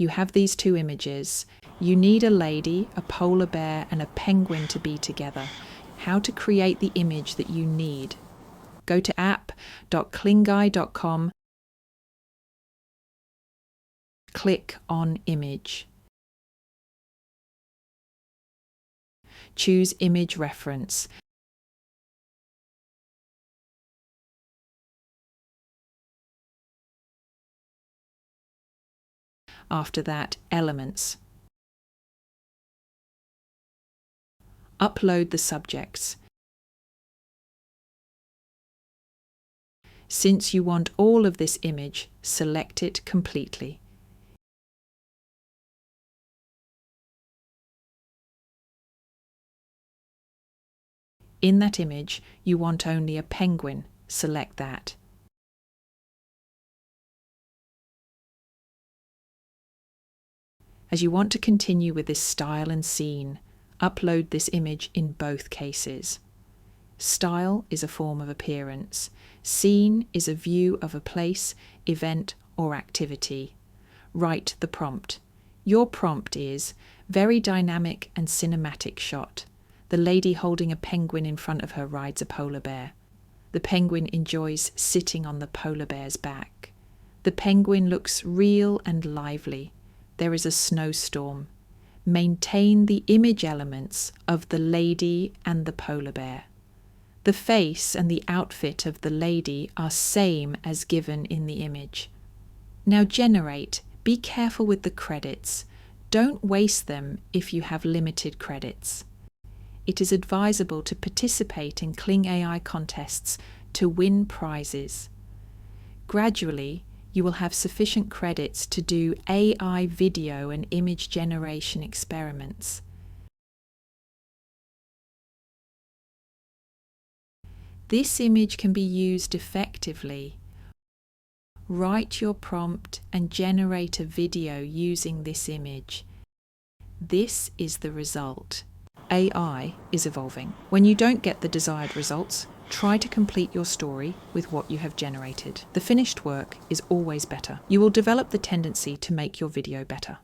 You have these two images. You need a lady, a polar bear, and a penguin to be together. How to create the image that you need. Go to app.klingai.com. Click on Image. Choose Image Reference. After that, Elements. Upload the subjects. Since you want all of this image, select it completely. In that image, you want only a penguin. Select that. As you want to continue with this style and scene, upload this image in both cases. Style is a form of appearance. Scene is a view of a place, event, or activity. Write the prompt. Your prompt is very dynamic and cinematic shot. The lady holding a penguin in front of her rides a polar bear. The penguin enjoys sitting on the polar bear's back. The penguin looks real and lively. There is a snowstorm. Maintain the image elements of the lady and the polar bear. The face and the outfit of the lady are same as given in the image. Now generate. Be careful with the credits. Don't waste them if you have limited credits. It is advisable to participate in Kling AI contests to win prizes. Gradually, you will have sufficient credits to do AI video and image generation experiments. This image can be used effectively. Write your prompt and generate a video using this image. This is the result. AI is evolving. When you don't get the desired results, try to complete your story with what you have generated. The finished work is always better. You will develop the tendency to make your video better.